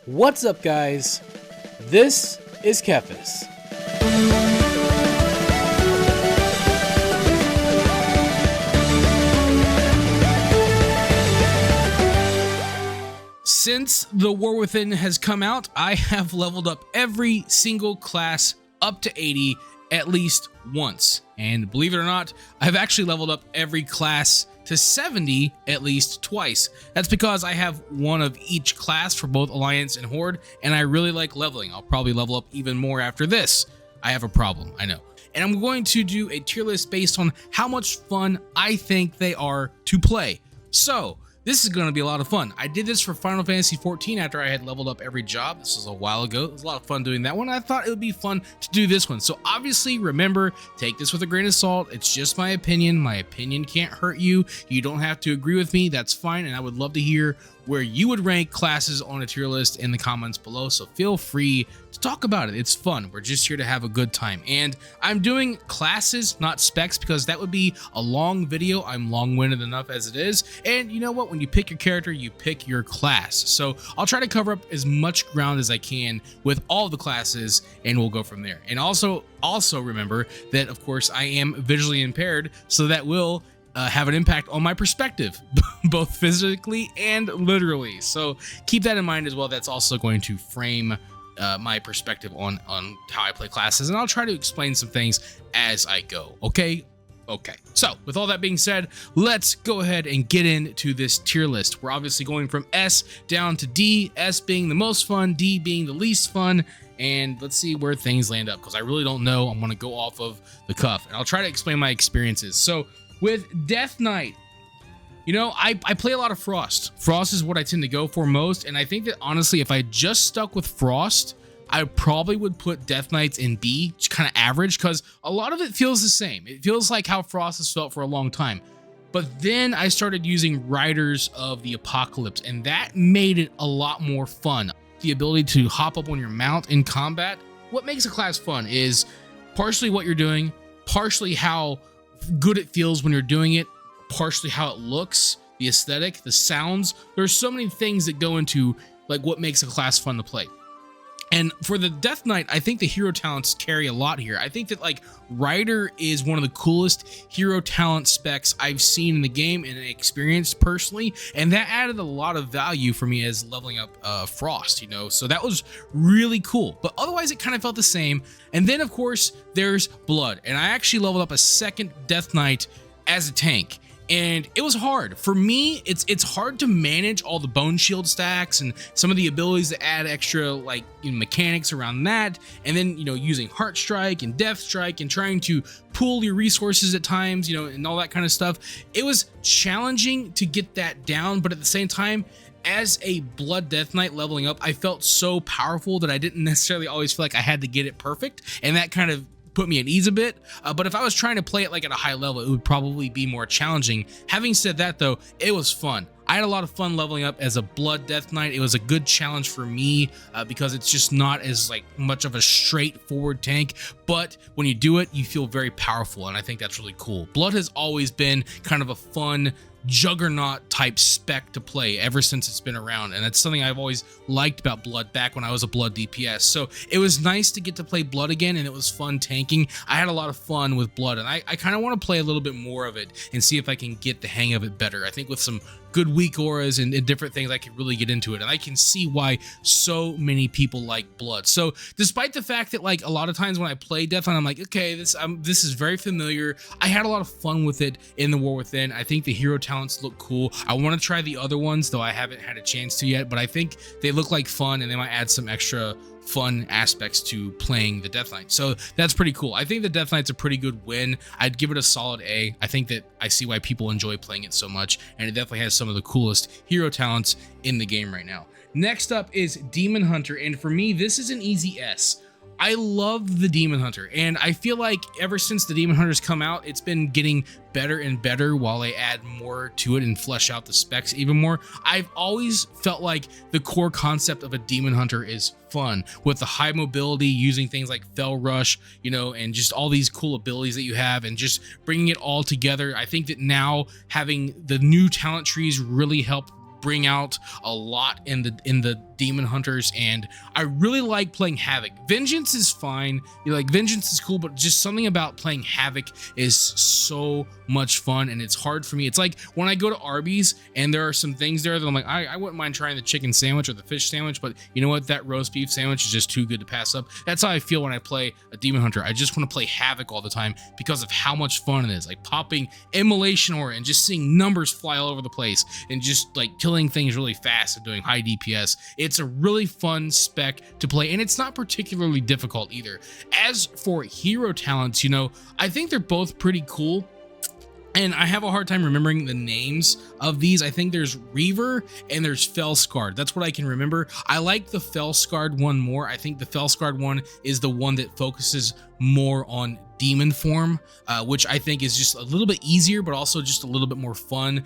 What's up, guys? This is TheKephas. Since the War Within has come out, I have leveled up every single class up to 80 at least once. And believe it or not, I've actually leveled up every class to 70 at least twice. That's because I have one of each class for both Alliance and Horde, and I really like leveling. I'll probably level up even more after this. I have a problem, I know. And I'm going to do a tier list based on how much fun I think they are to play. So, this is going to be a lot of fun. I did this for Final Fantasy XIV after I had leveled up every job. This was a while ago. It was a lot of fun doing that one. I thought it would be fun to do this one. So obviously, remember, take this with a grain of salt. It's just my opinion. My opinion can't hurt you. You don't have to agree with me. That's fine. And I would love to hear where you would rank classes on a tier list in the comments below. So feel free to talk about it. It's fun. We're just here to have a good time. And I'm doing classes, not specs, because that would be a long video. I'm long-winded enough as it is. And you know what? When you pick your character, you pick your class. So I'll try to cover up as much ground as I can with all the classes, and we'll go from there. And also remember that, of course, I am visually impaired, so that will have an impact on my perspective, both physically and literally. So keep that in mind as well. That's also going to frame my perspective on how I play classes, and I'll try to explain some things as I go. Okay. So with all that being said, let's go ahead and get into this tier list. We're obviously going from S down to D, S being the most fun, D being the least fun, and let's see where things land up, because I really don't know. I'm going to go off of the cuff, and I'll try to explain my experiences. So with Death Knight, you know, I play a lot of Frost. Frost is what I tend to go for most, and I think that honestly, if I just stuck with Frost, I probably would put Death Knights in B, kind of average, because a lot of it feels the same. It feels like how Frost has felt for a long time. But then I started using Riders of the Apocalypse, and that made it a lot more fun. The ability to hop up on your mount in combat. What makes a class fun is partially what you're doing, partially how good it feels when you're doing it, partially how it looks, the aesthetic, the sounds. There's so many things that go into like what makes a class fun to play. And for the Death Knight, I think the hero talents carry a lot here. I think that like Rider is one of the coolest hero talent specs I've seen in the game and experienced personally, and that added a lot of value for me as leveling up Frost, you know, so that was really cool. But otherwise it kind of felt the same. And then of course there's Blood, and I actually leveled up a second Death Knight as a tank. And it was hard. For me, it's hard to manage all the bone shield stacks and some of the abilities that add extra like mechanics around that, and then using Heart Strike and Death Strike and trying to pool your resources at times, and all that kind of stuff. It was challenging to get that down, but at the same time, as a Blood Death Knight leveling up, I felt so powerful that I didn't necessarily always feel like I had to get it perfect, and that kind of put me at ease a bit. But if I was trying to play it like at a high level, it would probably be more challenging. Having said that though, it was fun. I had a lot of fun leveling up as a Blood Death Knight. It was a good challenge for me because it's just not as like much of a straightforward tank, but when you do it, you feel very powerful, and I think that's really cool. Blood has always been kind of a fun juggernaut type spec to play ever since it's been around, and that's something I've always liked about Blood back when I was a Blood DPS. So it was nice to get to play Blood again, and it was fun tanking. I had a lot of fun with Blood, and I kind of want to play a little bit more of it and see if I can get the hang of it better. I think with some good weak auras and different things, I can really get into it, and I can see why so many people like Blood. So despite the fact that like a lot of times when I play Death Knight, I'm like, okay, this is very familiar. I had a lot of fun with it in the War Within. I think the hero talents look cool. I want to try the other ones, though I haven't had a chance to yet, but I think they look like fun, and they might add some extra fun aspects to playing the Death Knight. So that's pretty cool. I think the Death Knight's a pretty good win. I'd give it a solid A. I think that I see why people enjoy playing it so much, and it definitely has some of the coolest hero talents in the game right now. Next up is Demon Hunter, and for me, this is an easy S. I love the Demon Hunter, and I feel like ever since the Demon Hunter's come out, it's been getting better and better while they add more to it and flesh out the specs even more. I've always felt like the core concept of a Demon Hunter is fun, with the high mobility, using things like Fell Rush, and just all these cool abilities that you have, and just bringing it all together. I think that now having the new talent trees really help bring out a lot in the demon hunters, and I really like playing Havoc. Vengeance is fine, Vengeance is cool, but just something about playing Havoc is so much fun, and it's hard for me. It's like when I go to Arby's and there are some things there that I'm like, I wouldn't mind trying the chicken sandwich or the fish sandwich, but you know what, that roast beef sandwich is just too good to pass up. That's how I feel when I play a demon hunter. I just want to play Havoc all the time because of how much fun it is, like popping Immolation Aura and just seeing numbers fly all over the place and just like killing things really fast and doing high DPS. It's a really fun spec to play, and it's not particularly difficult either. As for hero talents, you know, I think they're both pretty cool, and I have a hard time remembering the names of these. I think there's Reaver and there's Fellscarred. That's what I can remember. I like the Fellscarred one more. I think the Fellscarred one is the one that focuses more on demon form, which I think is just a little bit easier, but also just a little bit more fun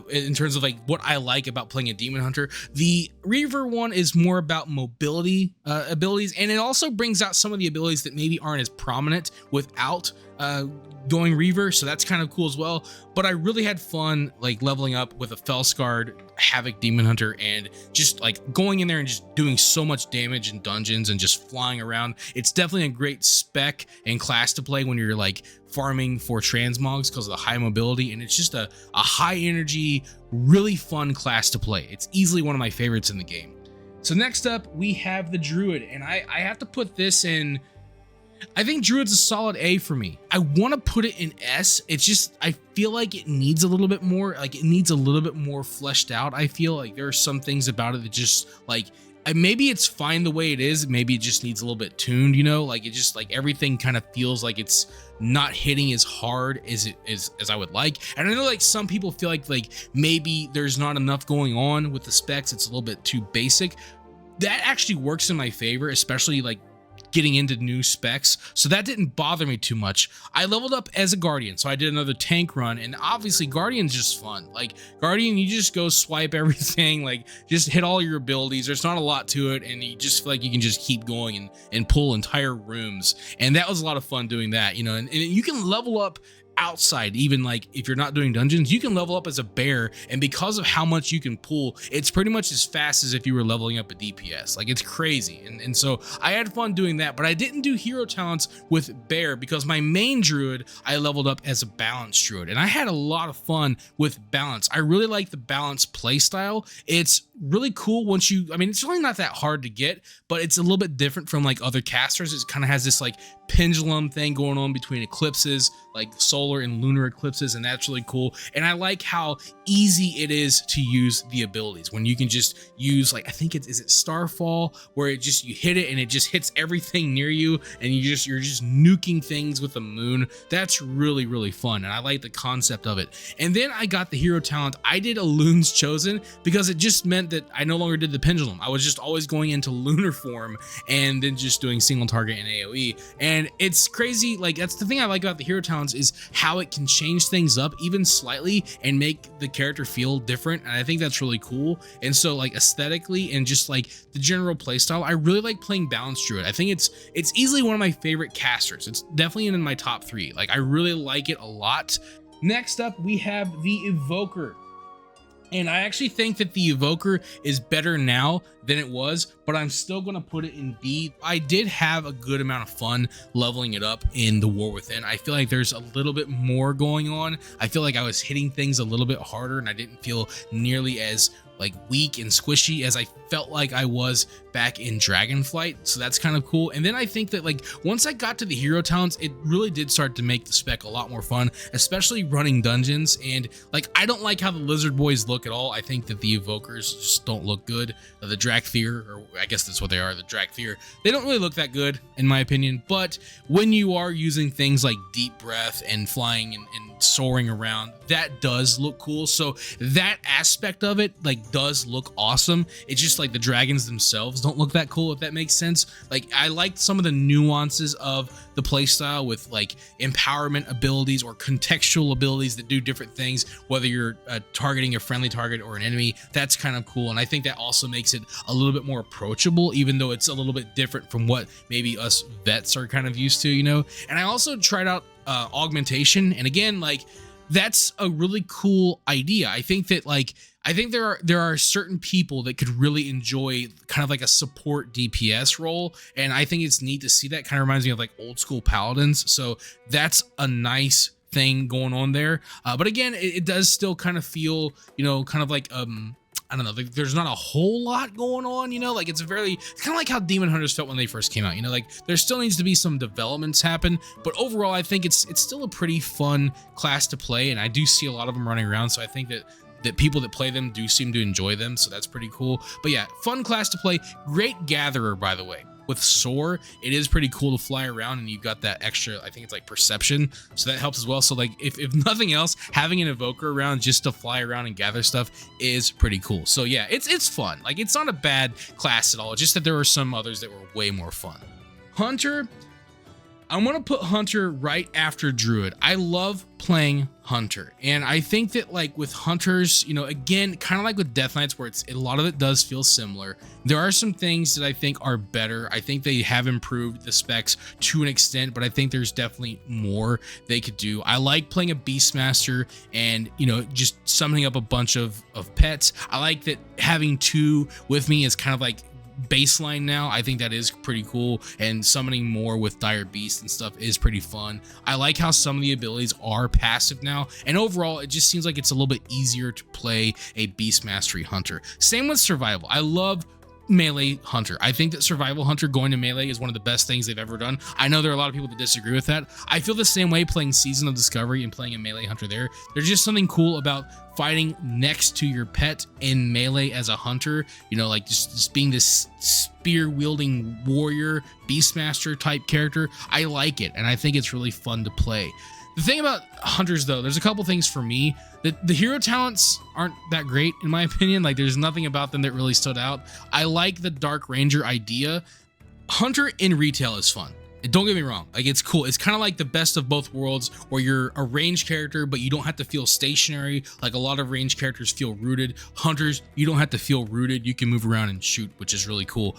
in terms of like what I like about playing a demon hunter. The Reaver one is more about mobility abilities, and it also brings out some of the abilities that maybe aren't as prominent without going Reaver, so that's kind of cool as well. But I really had fun like leveling up with a Fellscarred Havoc demon hunter and just like going in there and just doing so much damage in dungeons and just flying around. It's definitely a great spec and class to play when you're like farming for transmogs because of the high mobility, and it's just a high energy, really fun class to play. It's easily one of my favorites in the game. So next up we have the Druid, and I have to put this in, I think Druid's a solid A for me. I want to put it in S. It's just, I feel like it needs a little bit more, like it needs a little bit more fleshed out. I feel like there are some things about it that just like, maybe it's fine the way it is. Maybe it just needs a little bit tuned, you know, like it just like everything kind of feels like it's not hitting as hard as I would like. And I know like some people feel like maybe there's not enough going on with the specs. It's a little bit too basic. That actually works in my favor, especially like getting into new specs, so that didn't bother me too much. I leveled up as a Guardian, so I did another tank run, and obviously Guardian's just fun. Like Guardian, you just go swipe everything, like just hit all your abilities. There's not a lot to it, and you just feel like you can just keep going and pull entire rooms, and that was a lot of fun doing that, you know. And you can level up outside, even like if you're not doing dungeons, you can level up as a bear, and because of how much you can pull, it's pretty much as fast as if you were leveling up a DPS. Like it's crazy, and so I had fun doing that. But I didn't do hero talents with bear because my main druid I leveled up as a balanced druid, and I had a lot of fun with balance. I really like the balanced play style. It's really cool once you, I mean, it's really not that hard to get, but it's a little bit different from like other casters. It kind of has this like pendulum thing going on between eclipses, like solar and lunar eclipses, and that's really cool. And I like how easy it is to use the abilities when you can just use, like, I think is it Starfall, where it just, you hit it and it just hits everything near you, and you're just nuking things with the moon. That's really, really fun, and I like the concept of it. And then I got the hero talent. I did a Loon's Chosen because it just meant that I no longer did the pendulum. I was just always going into lunar form and then just doing single target and AoE. And it's crazy, like that's the thing I like about the hero talents, is how it can change things up even slightly and make the character feel different. And I think that's really cool. And so like aesthetically and just like the general playstyle, I really like playing balanced druid. I think it's easily one of my favorite casters. It's definitely in my top 3. Like I really like it a lot. Next up we have the Evoker. And I actually think that the Evoker is better now than it was, but I'm still going to put it in B. I did have a good amount of fun leveling it up in the War Within. I feel like there's a little bit more going on. I feel like I was hitting things a little bit harder, and I didn't feel nearly as like weak and squishy as I felt like I was back in Dragonflight. So that's kind of cool. And then I think that like once I got to the hero talents, it really did start to make the spec a lot more fun, especially running dungeons. And like I don't like how the lizard boys look at all. I think that the Evokers just don't look good. The Drakthir, or I guess that's what they are, the Drakthir, they don't really look that good in my opinion. But when you are using things like deep breath and flying and soaring around, that does look cool. So that aspect of it like does look awesome. It's just like the dragons themselves don't look that cool, if that makes sense. Like I liked some of the nuances of the playstyle with like empowerment abilities or contextual abilities that do different things, whether you're targeting a friendly target or an enemy. That's kind of cool, and I think that also makes it a little bit more approachable, even though it's a little bit different from what maybe us vets are kind of used to, you know. And I also tried out augmentation, and again, like that's a really cool idea. I think that like I think there are certain people that could really enjoy kind of like a support DPS role, and I think it's neat to see that. Kind of reminds me of like old school Paladins, so that's a nice thing going on there. But again, it does still kind of feel, you know, kind of like I don't know, there's not a whole lot going on, you know, like it's kind of like how Demon Hunters felt when they first came out, you know, like there still needs to be some developments happen, but overall I think it's still a pretty fun class to play, and I do see a lot of them running around, so I think that people that play them do seem to enjoy them, so that's pretty cool. But yeah, fun class to play. Great gatherer, by the way. With Soar, it is pretty cool to fly around, and you've got that extra, I think it's like perception, so that helps as well. So like if nothing else, having an Evoker around just to fly around and gather stuff is pretty cool. So yeah, it's fun. Like it's not a bad class at all, it's just that there were some others that were way more fun. Hunter, I want to put Hunter right after Druid. I love playing Hunter, and I think that like with Hunters, you know, again, kind of like with Death Knights, where a lot of it does feel similar. There are some things that I think are better. I think they have improved the specs to an extent, but I think there's definitely more they could do. I like playing a Beastmaster and, you know, just summoning up a bunch of pets. I like that having two with me is kind of like baseline now. I think that is pretty cool, and summoning more with Dire Beast and stuff is pretty fun. I like how some of the abilities are passive now, and overall it just seems like it's a little bit easier to play a Beast Mastery Hunter. Same with Survival. I love melee Hunter. I think that Survival Hunter going to melee is one of the best things they've ever done. I know there are a lot of people that disagree with that. I feel the same way playing Season of Discovery and playing a melee Hunter there. There's just something cool about fighting next to your pet in melee as a hunter, you know, like just being this spear wielding warrior Beastmaster type character. I like it, and I think it's really fun to play. The thing about Hunters, though, there's a couple things for me. The hero talents aren't that great, in my opinion. Like, there's nothing about them that really stood out. I like the Dark Ranger idea. Hunter in retail is fun. And don't get me wrong, like, it's cool. It's kind of like the best of both worlds, where you're a ranged character, but you don't have to feel stationary. Like a lot of ranged characters feel rooted. Hunters, you don't have to feel rooted. You can move around and shoot, which is really cool.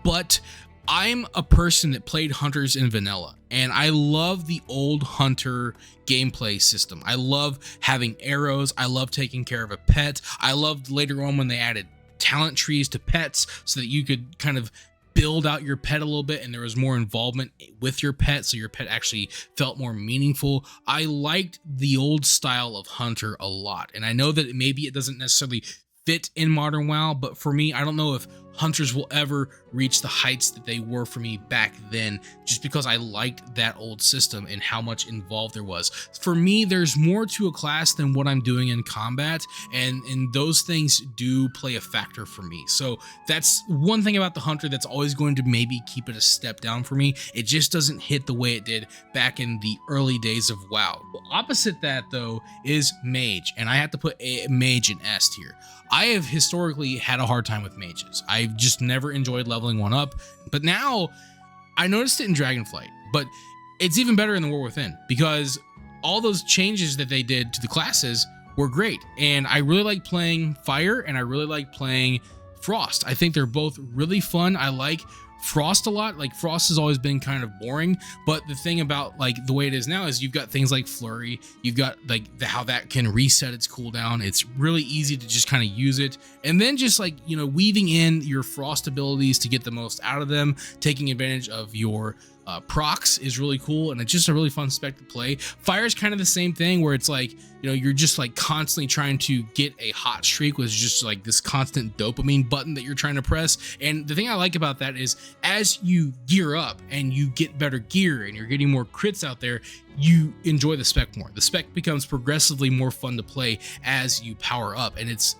But I'm a person that played Hunters in vanilla, and I love the old Hunter gameplay system. I love having arrows. I love taking care of a pet. I loved later on when they added talent trees to pets so that you could kind of build out your pet a little bit, and there was more involvement with your pet, so your pet actually felt more meaningful. I liked the old style of Hunter a lot, and I know that maybe it doesn't necessarily fit in modern WoW, but for me, I don't know if Hunters will ever reach the heights that they were for me back then, just because I liked that old system and how much involved there was. For me, there's more to a class than what I'm doing in combat, and those things do play a factor for me. So that's one thing about the Hunter that's always going to maybe keep it a step down for me. It just doesn't hit the way it did back in the early days of WoW. Opposite that, though, is Mage, and I have to put a Mage in S tier. I have historically had a hard time with mages. I've just never enjoyed leveling one up, but now I noticed it in Dragonflight, but it's even better in the War Within, because all those changes that they did to the classes were great. And I really like playing Fire, and I really like playing Frost. I think they're both really fun. I like Frost a lot. Like, Frost has always been kind of boring, but the thing about like the way it is now is you've got things like Flurry, you've got like how that can reset its cooldown. It's really easy to just kind of use it, and then just like, you know, weaving in your Frost abilities to get the most out of them, taking advantage of your procs is really cool, and it's just a really fun spec to play. Fire is kind of the same thing, where it's like, you know, you're just like constantly trying to get a hot streak with just like this constant dopamine button that you're trying to press. And the thing I like about that is as you gear up and you get better gear and you're getting more crits out there, you enjoy the spec more. The spec becomes progressively more fun to play as you power up, and it's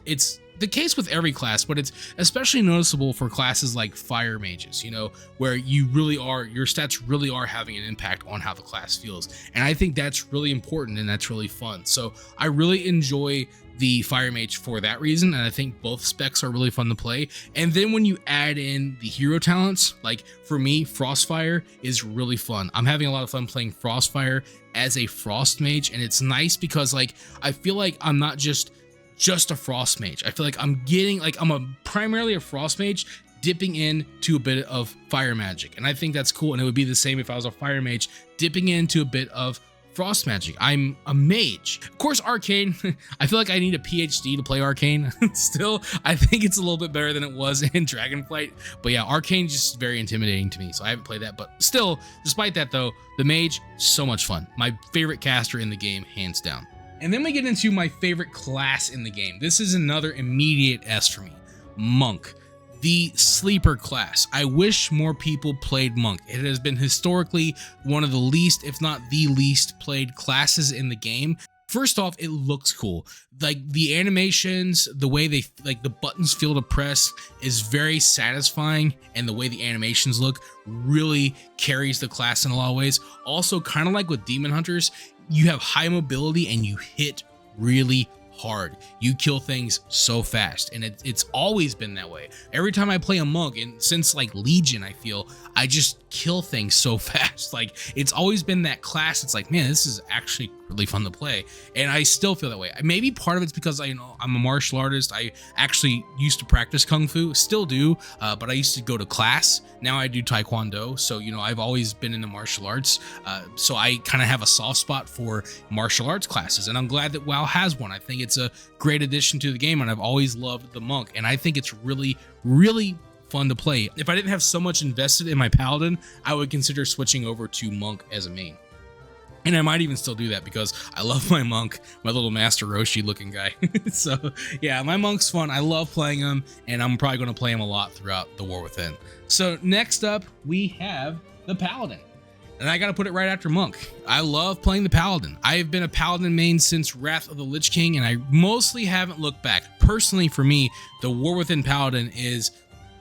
the case with every class, but it's especially noticeable for classes like Fire Mages, you know, where your stats really are having an impact on how the class feels. And I think that's really important, and that's really fun. So I really enjoy the Fire Mage for that reason, and I think both specs are really fun to play. And then when you add in the hero talents, like for me, Frostfire is really fun. I'm having a lot of fun playing Frostfire as a Frost Mage, and it's nice because like I feel like I'm not just a Frost Mage. I feel like I'm primarily a Frost Mage dipping into a bit of fire magic, and I think that's cool. And it would be the same if I was a Fire Mage dipping into a bit of frost magic. I'm a mage. Of course, arcane. I feel like I need a PhD to play arcane. Still, I think it's a little bit better than it was in Dragonflight. But yeah, arcane just very intimidating to me, so I haven't played that. But still, despite that though, the mage, so much fun. My favorite caster in the game, hands down. And then we get into my favorite class in the game. This is another immediate S for me. Monk. The sleeper class. I wish more people played Monk. It has been historically one of the least, if not the least, played classes in the game. First off, it looks cool. Like the animations, the way they like the buttons feel to press is very satisfying, and the way the animations look really carries the class in a lot of ways. Also, kind of like with Demon Hunters, you have high mobility and you hit really hard. You kill things so fast, and it's always been that way. Every time I play a monk, and since like Legion, I feel I just kill things so fast. Like it's always been that class. It's like, man, this is actually really fun to play, and I still feel that way. Maybe part of it's because I'm a martial artist. I actually used to practice kung fu, still do, but I used to go to class. Now I do taekwondo, so I've always been into martial arts, so I kind of have a soft spot for martial arts classes, and I'm glad that WoW has one. I think it's a great addition to the game, and I've always loved the monk, and I think it's really fun to play. If I didn't have so much invested in my paladin, I would consider switching over to monk as a main. And I might even still do that because I love my monk, my little Master Roshi looking guy. So yeah, my monk's fun. I love playing him, and I'm probably going to play him a lot throughout the War Within. So next up, we have the Paladin. And I got to put it right after monk. I love playing the Paladin. I've been a Paladin main since Wrath of the Lich King, and I mostly haven't looked back. Personally, for me, the War Within Paladin is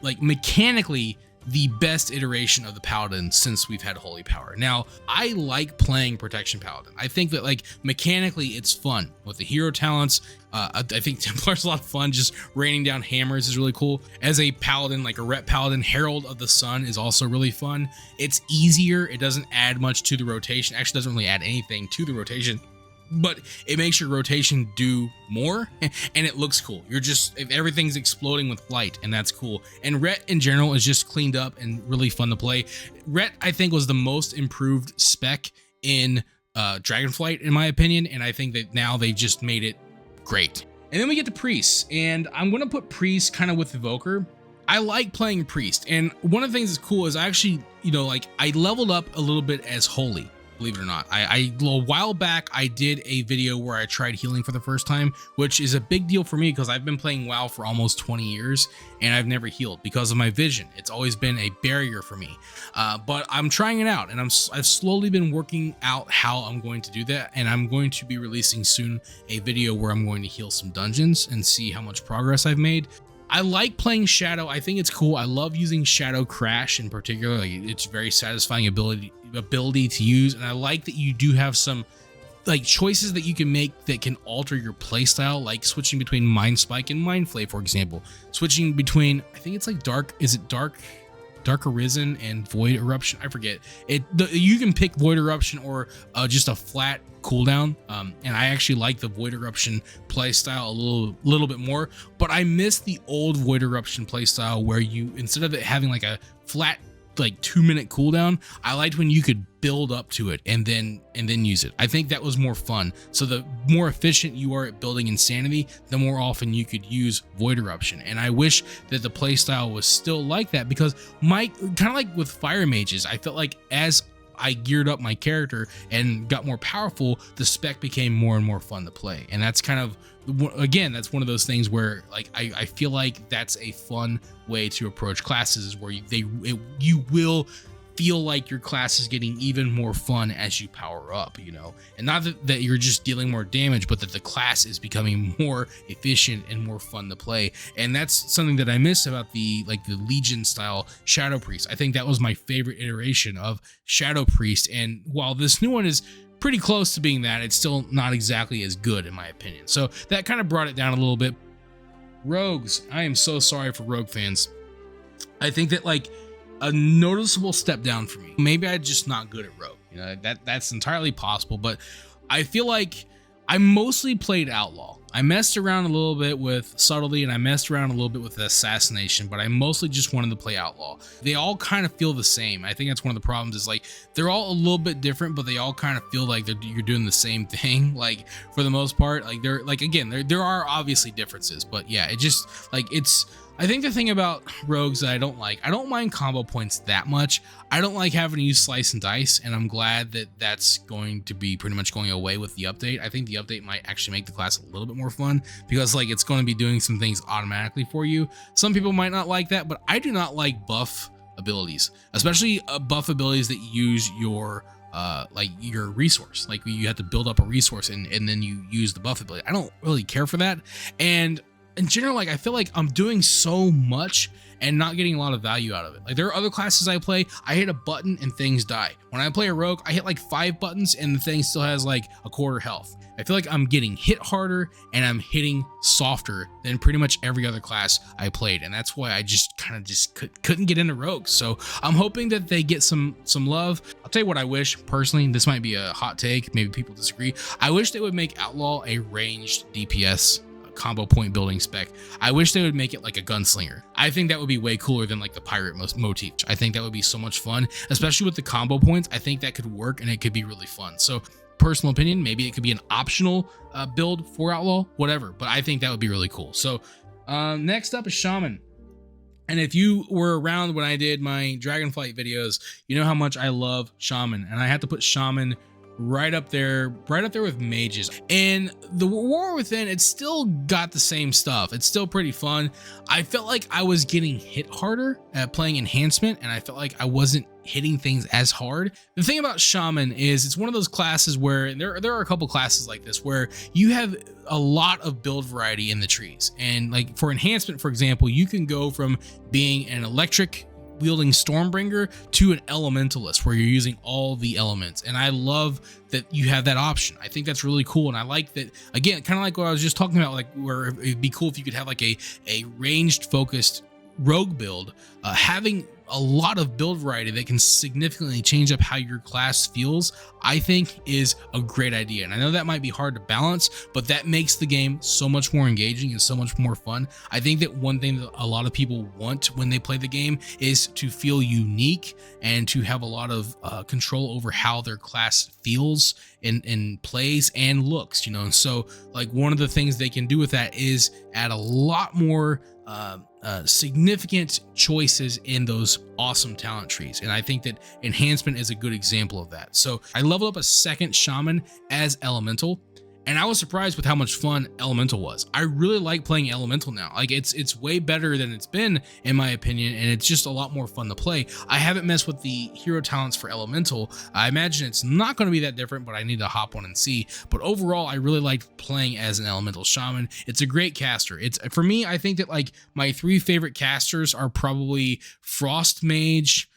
like mechanically the best iteration of the Paladin since we've had Holy Power. Now, I like playing Protection Paladin. I think that like mechanically it's fun with the hero talents. I think Templar's a lot of fun. Just raining down hammers is really cool. As a Paladin, like a Ret Paladin, Herald of the Sun is also really fun. It's easier. It doesn't add much to the rotation. Actually, doesn't really add anything to the rotation, but it makes your rotation do more, and it looks cool. Everything's exploding with light, and that's cool. And Ret in general is just cleaned up and really fun to play. Ret, I think, was the most improved spec in Dragonflight, in my opinion, and I think that now they just made it great. And then we get to Priest, and I'm going to put Priest kind of with Evoker. I like playing Priest, and one of the things that's cool is I actually, I leveled up a little bit as Holy. Believe it or not, a while back I did a video where I tried healing for the first time, which is a big deal for me because I've been playing WoW for almost 20 years and I've never healed because of my vision. It's always been a barrier for me, but I'm trying it out, and I've slowly been working out how I'm going to do that, and I'm going to be releasing soon a video where I'm going to heal some dungeons and see how much progress I've made. I like playing Shadow. I think it's cool. I love using Shadow Crash in particular. Like, it's very satisfying ability to use, and I like that you do have some like choices that you can make that can alter your playstyle, like switching between Mind Spike and Mind Flay, for example. Switching between, I think it's like Dark Arisen and Void Eruption. I forget. You can pick Void Eruption or just a flat cooldown, and I actually like the Void Eruption playstyle a little bit more, but I miss the old Void Eruption playstyle where you, instead of it having like a flat like 2-minute cooldown, I liked when you could build up to it and then use it. I think that was more fun. So the more efficient you are at building Insanity, the more often you could use Void Eruption. And I wish that the playstyle was still like that, because kind of like with Fire Mages, I felt like as I geared up my character and got more powerful, the spec became more and more fun to play. And that's kind of, again, that's one of those things where like I feel like that's a fun way to approach classes, where you will feel like your class is getting even more fun as you power up, and not that you're just dealing more damage, but that the class is becoming more efficient and more fun to play. And that's something that I miss about the Legion style Shadow Priest. I think that was my favorite iteration of Shadow Priest, and while this new one is pretty close to being that, it's still not exactly as good in my opinion. So that kind of brought it down a little bit. Rogues, I am so sorry for Rogue fans. I think that like a noticeable step down for me. Maybe I'm just not good at Rogue. That's entirely possible, but I feel like I mostly played Outlaw. I messed around a little bit with Subtlety and I messed around a little bit with Assassination, but I mostly just wanted to play Outlaw. They all kind of feel the same. I think that's one of the problems is like they're all a little bit different, but they all kind of feel like you're doing the same thing. Like for the most part, like they're like, again, there are obviously differences, but yeah, it just like I think the thing about rogues that I don't mind combo points that much. I don't like having to use slice and dice, and I'm glad that that's going to be pretty much going away with the update. I think the update might actually make the class a little bit more fun because like it's going to be doing some things automatically for you. Some people might not like that, but I do not like buff abilities, especially buff abilities that use your like your resource. Like you have to build up a resource and then you use the buff ability. I don't really care for that. And in general, like I feel like I'm doing so much and not getting a lot of value out of it. Like there are other classes I play, I hit a button and things die. When I play a rogue, I hit like 5 buttons and the thing still has like a quarter health. I feel like I'm getting hit harder and I'm hitting softer than pretty much every other class I played, and that's why I just kind of couldn't get into rogues. So I'm hoping that they get some love. I'll tell you what I wish personally. This might be a hot take, maybe people disagree. I wish they would make Outlaw a ranged DPS combo point building spec. I wish they would make it like a gunslinger. I think that would be way cooler than like the pirate motif. I think that would be so much fun, especially with the combo points. I think that could work and it could be really fun. So personal opinion, maybe it could be an optional build for Outlaw, whatever, but I think that would be really cool. So next up is Shaman. And if you were around when I did my Dragonflight videos, you know how much I love Shaman, and I had to put Shaman right up there with mages. And the War Within, it's still got the same stuff. It's still pretty fun. I felt like I was getting hit harder at playing enhancement, and I felt like I wasn't hitting things as hard. The thing about Shaman is it's one of those classes where there are a couple classes like this where you have a lot of build variety in the trees. And like for enhancement, for example, you can go from being an electric wielding Stormbringer to an elementalist where you're using all the elements, and I love that you have that option. I think that's really cool, and I like that, again, kind of like what I was just talking about, like where it'd be cool if you could have like a ranged focused rogue build, having a lot of build variety that can significantly change up how your class feels, I think is a great idea. And I know that might be hard to balance, but that makes the game so much more engaging and so much more fun. I think that one thing that a lot of people want when they play the game is to feel unique and to have a lot of control over how their class feels and plays and looks, you know. And so like one of the things they can do with that is add a lot more significant choices in those awesome talent trees, and I think that enhancement is a good example of that. So I leveled up a second Shaman as Elemental, and I was surprised with how much fun Elemental was. I really like playing Elemental now. Like it's way better than it's been in my opinion, and it's just a lot more fun to play. I haven't messed with the hero talents for Elemental. I imagine it's not going to be that different, but I need to hop on and see. But overall, I really liked playing as an Elemental Shaman. It's a great caster. It's, for me, I think that like my 3 favorite casters are probably Frost Mage,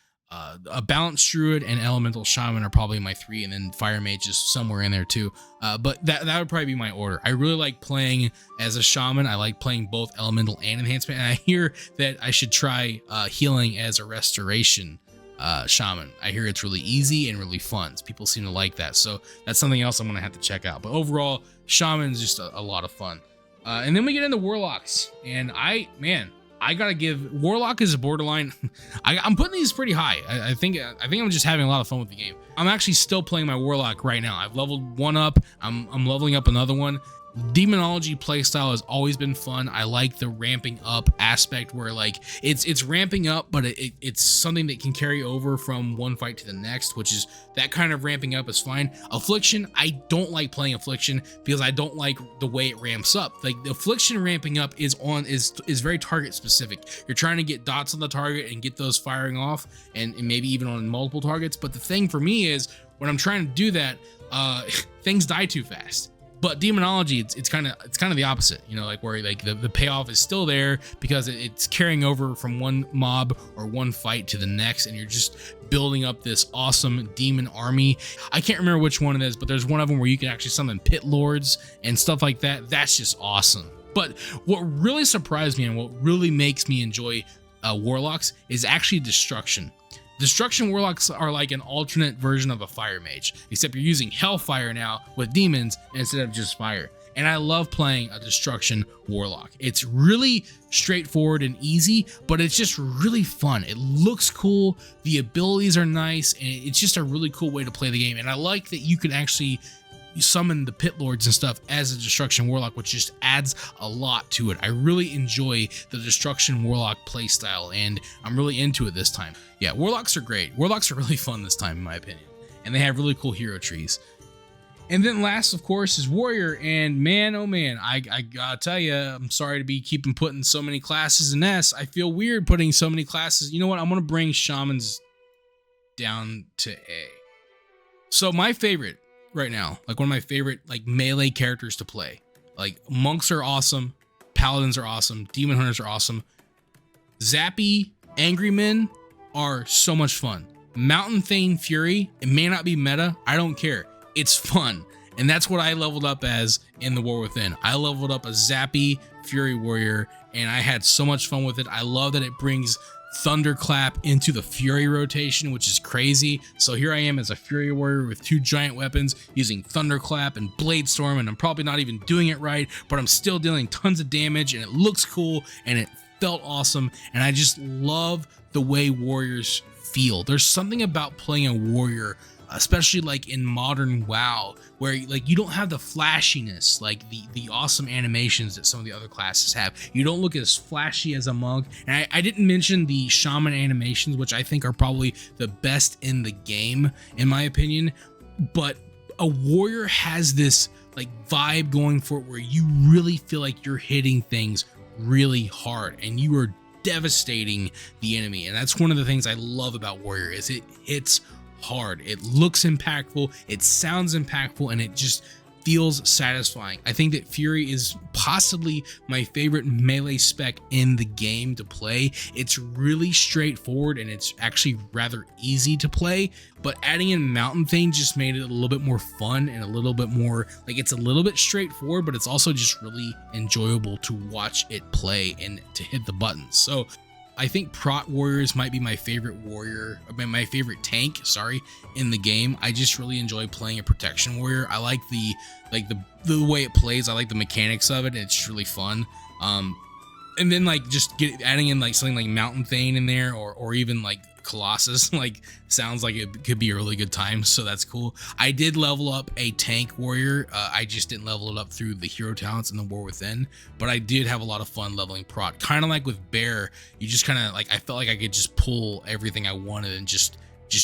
a balanced Druid, and Elemental Shaman are probably my 3, and then Fire Mage is somewhere in there too. But that would probably be my order. I really like playing as a Shaman. I like playing both Elemental and Enhancement, and I hear that I should try healing as a Restoration Shaman. I hear it's really easy and really fun. People seem to like that, so that's something else I'm gonna have to check out. But overall, Shaman is just a lot of fun. And then we get into Warlocks, and I gotta give Warlock is a borderline. I'm putting these pretty high. I think I'm just having a lot of fun with the game. I'm actually still playing my Warlock right now. I've leveled one up. I'm leveling up another one. Demonology playstyle has always been fun. I like the ramping up aspect where like it's ramping up, but it's something that can carry over from one fight to the next, which is that kind of ramping up is fine. Affliction, I don't like playing Affliction because I don't like the way it ramps up. Like the Affliction ramping up is very target specific. You're trying to get dots on the target and get those firing off, and maybe even on multiple targets. But the thing for me is when I'm trying to do that, things die too fast. But Demonology, it's kind of the opposite, you know, like where like the payoff is still there because it's carrying over from one mob or one fight to the next, and you're just building up this awesome demon army. I can't remember which one it is, but there's one of them where you can actually summon pit lords and stuff like that. That's just awesome. But what really surprised me and what really makes me enjoy Warlocks is actually destruction. Destruction Warlocks are like an alternate version of a Fire Mage, except you're using Hellfire now with demons instead of just fire. And I love playing a Destruction Warlock. It's really straightforward and easy, but it's just really fun. It looks cool, the abilities are nice, and it's just a really cool way to play the game. And I like that you can actually summon the Pit Lords and stuff as a Destruction Warlock, which just adds a lot to it. I really enjoy the Destruction Warlock playstyle, and I'm really into it this time. Yeah, Warlocks are great. Warlocks are really fun this time, in my opinion, and they have really cool hero trees. And then last, of course, is Warrior, and man, oh man, I gotta tell you, I'm sorry to be putting so many classes in S. I feel weird putting so many classes. You know what? I'm gonna bring Shamans down to A. So my favorite right now, like one of my favorite like melee characters to play. Like monks are awesome, paladins are awesome, demon hunters are awesome. Zappy angry men are so much fun. Mountain Thane Fury, it may not be meta, I don't care. It's fun. And that's what I leveled up as in the War Within. I leveled up a Zappy Fury Warrior, and I had so much fun with it. I love that it brings Thunderclap into the Fury rotation, which is crazy. So here I am as a Fury Warrior with 2 giant weapons using Thunderclap and Bladestorm, and I'm probably not even doing it right, but I'm still dealing tons of damage, and it looks cool, and it felt awesome, and I just love the way warriors feel. There's something about playing a warrior, especially like in modern WoW, where like you don't have the flashiness, like the awesome animations that some of the other classes have. You don't look as flashy as a monk. And I didn't mention the shaman animations, which I think are probably the best in the game, in my opinion. But a warrior has this like vibe going for it where you really feel like you're hitting things really hard and you are devastating the enemy. And that's one of the things I love about warrior, is it hits hard, it looks impactful, it sounds impactful, and it just feels satisfying. I think that Fury is possibly my favorite melee spec in the game to play. It's really straightforward and it's actually rather easy to play, but adding in Mountain Thane just made it a little bit more fun and a little bit more like, it's a little bit straightforward, but it's also just really enjoyable to watch it play and to hit the buttons. So I think Prot Warriors might be my favorite warrior, my favorite tank, sorry, in the game. I just really enjoy playing a protection warrior. I like the way it plays. I like the mechanics of it. It's really fun. And then like just adding in like something like Mountain Thane in there, or even like Colossus, like sounds like it could be a really good time, so that's cool. I did level up a tank warrior. I just didn't level it up through the hero talents in the War Within, but I did have a lot of fun leveling Prot. Kind of like with Bear, you just kind of like, I felt like I could just pull everything I wanted and just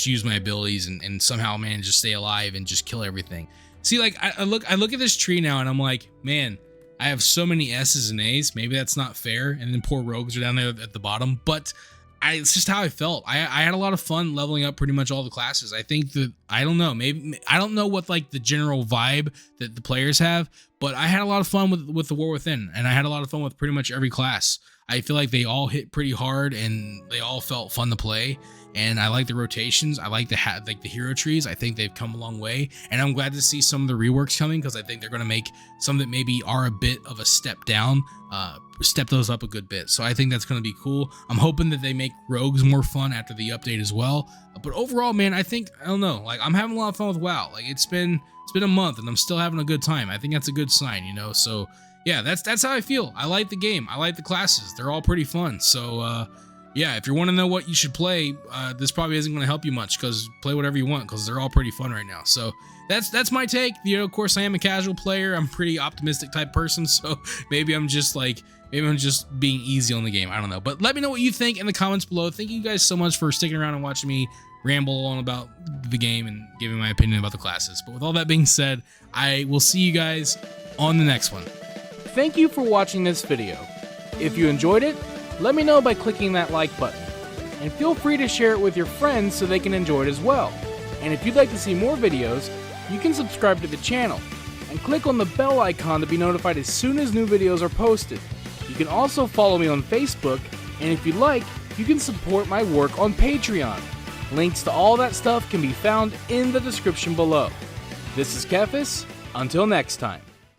use my abilities and somehow manage to stay alive and just kill everything. See, like I look at this tree now and I'm like, man, I have so many S's and A's. Maybe that's not fair, and then poor rogues are down there at the bottom, but it's just how I felt. I had a lot of fun leveling up pretty much all the classes. I think that, I don't know, maybe, I don't know what like the general vibe that the players have, but I had a lot of fun with the War Within, and I had a lot of fun with pretty much every class. I feel like they all hit pretty hard and they all felt fun to play. And I like the rotations. I like the hero trees. I think they've come a long way, and I'm glad to see some of the reworks coming, because I think they're going to make some that maybe are a bit of a step down, step those up a good bit. So I think that's going to be cool. I'm hoping that they make rogues more fun after the update as well. But overall, man, I don't know, like I'm having a lot of fun with WoW. Like it's been a month and I'm still having a good time. I think that's a good sign, you know. So yeah, that's how I feel. I like the game. I like the classes. They're all pretty fun. So yeah, if you want to know what you should play, this probably isn't going to help you much, because play whatever you want, because they're all pretty fun right now. So that's my take. You know, of course, I am a casual player. I'm a pretty optimistic type person, so maybe I'm just being easy on the game. I don't know. But let me know what you think in the comments below. Thank you guys so much for sticking around and watching me ramble on about the game and giving my opinion about the classes. But with all that being said, I will see you guys on the next one. Thank you for watching this video. If you enjoyed it, let me know by clicking that like button. And feel free to share it with your friends so they can enjoy it as well. And if you'd like to see more videos, you can subscribe to the channel and click on the bell icon to be notified as soon as new videos are posted. You can also follow me on Facebook, and if you'd like, you can support my work on Patreon. Links to all that stuff can be found in the description below. This is TheKephas. Until next time.